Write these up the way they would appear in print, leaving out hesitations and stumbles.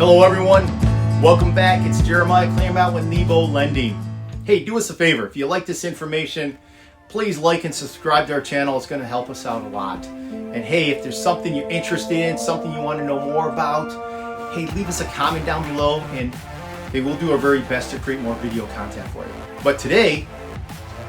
Hello everyone, welcome back. It's Jeremiah Claramunt with Nebo Lending. Hey, do us a favor. If you like this information, please like and subscribe to our channel. It's going to help us out a lot. And hey, if there's something you're interested in, something you want to know more about, hey, leave us a comment down below and we'll do our very best to create more video content for you. But today,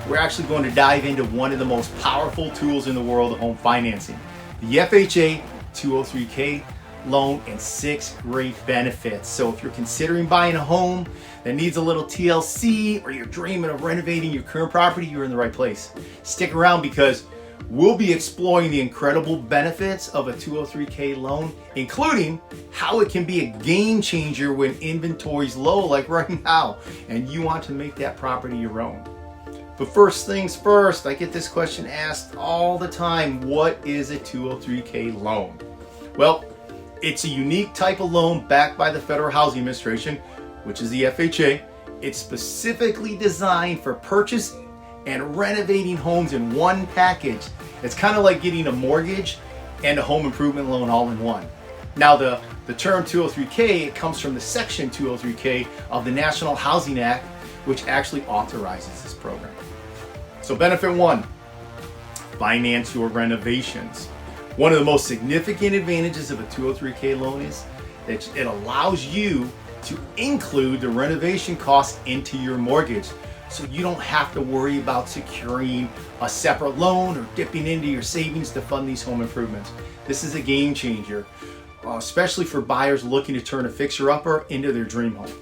we're actually going to dive into one of the most powerful tools in the world of home financing, the FHA 203K loan, and 6 great benefits. So if you're considering buying a home that needs a little TLC, or you're dreaming of renovating your current property, you're in the right place. Stick around because we'll be exploring the incredible benefits of a 203K loan, including how it can be a game changer when inventory's low like right now and you want to make that property your own. But first things first, I get this question asked all the time: what is a 203K loan? Well, it's a unique type of loan backed by the Federal Housing Administration, which is the FHA. It's specifically designed for purchasing and renovating homes in one package. It's kind of like getting a mortgage and a home improvement loan all in one. Now the term 203K, it comes from the section 203K of the National Housing Act, which actually authorizes this program. So benefit 1, finance your renovations. One of the most significant advantages of a 203K loan is that it allows you to include the renovation costs into your mortgage, so you don't have to worry about securing a separate loan or dipping into your savings to fund these home improvements. This is a game changer, especially for buyers looking to turn a fixer-upper into their dream home.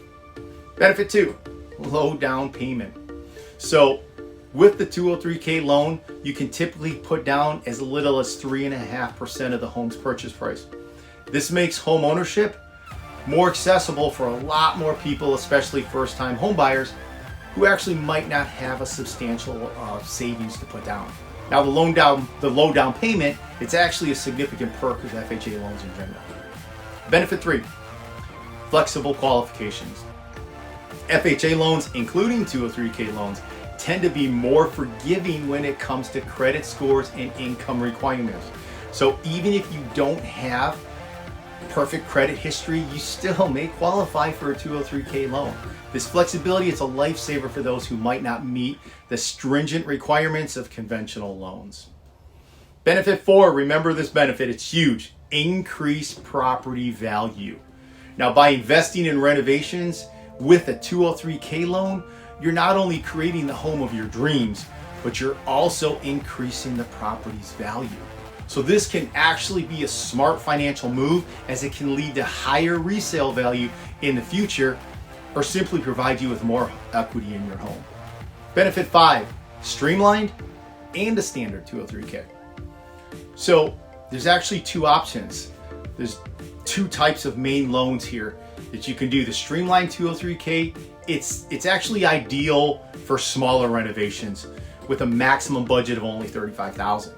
Benefit 2, low down payment. So with the 203K loan, you can typically put down as little as 3.5% of the home's purchase price. This makes home ownership more accessible for a lot more people, especially first-time home buyers who actually might not have a substantial savings to put down. Now the low down payment, it's actually a significant perk of FHA loans in general. Benefit 3, flexible qualifications. FHA loans, including 203K loans, tend to be more forgiving when it comes to credit scores and income requirements. So even if you don't have perfect credit history, you still may qualify for a 203K loan. This flexibility is a lifesaver for those who might not meet the stringent requirements of conventional loans. Benefit 4, remember this benefit, it's huge: increased property value. Now by investing in renovations with a 203K loan, you're not only creating the home of your dreams, but you're also increasing the property's value. So this can actually be a smart financial move, as it can lead to higher resale value in the future, or simply provide you with more equity in your home. Benefit 5, streamlined and a standard 203K. So there's actually 2 options. There's 2 types of main loans here that you can do. The streamlined 203K, it's actually ideal for smaller renovations with a maximum budget of only $35,000.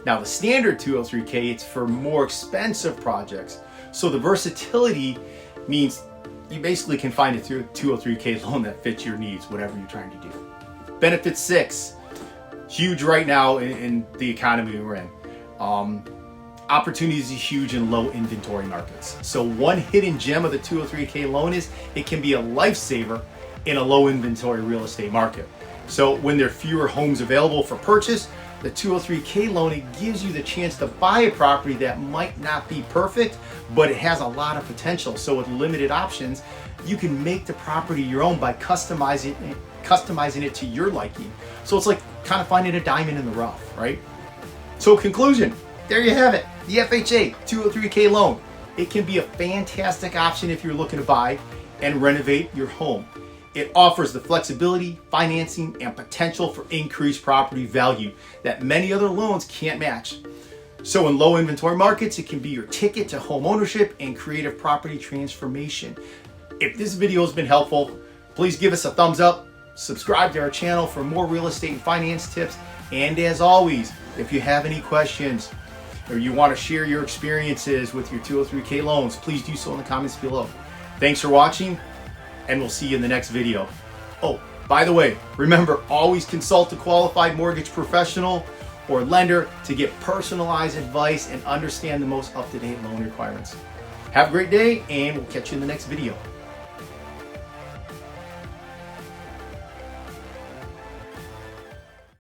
Now the standard 203K, it's for more expensive projects. So the versatility means you basically can find a 203K loan that fits your needs, whatever you're trying to do. Benefit 6, huge right now in the economy we're in. Opportunities are huge in low inventory markets. So one hidden gem of the 203K loan is it can be a lifesaver in a low inventory real estate market. So when there are fewer homes available for purchase, the 203K loan, it gives you the chance to buy a property that might not be perfect, but it has a lot of potential. So with limited options, you can make the property your own by customizing it to your liking. So it's like kind of finding a diamond in the rough, right? So conclusion, there you have it, the FHA 203K loan. It can be a fantastic option if you're looking to buy and renovate your home. It offers the flexibility, financing, and potential for increased property value that many other loans can't match. So in low inventory markets, it can be your ticket to home ownership and creative property transformation. If this video has been helpful, please give us a thumbs up, subscribe to our channel for more real estate and finance tips, and as always, if you have any questions or you want to share your experiences with your 203K loans, please do so in the comments below. Thanks for watching, and we'll see you in the next video. Oh, by the way, remember, always consult a qualified mortgage professional or lender to get personalized advice and understand the most up-to-date loan requirements. Have a great day, and we'll catch you in the next video.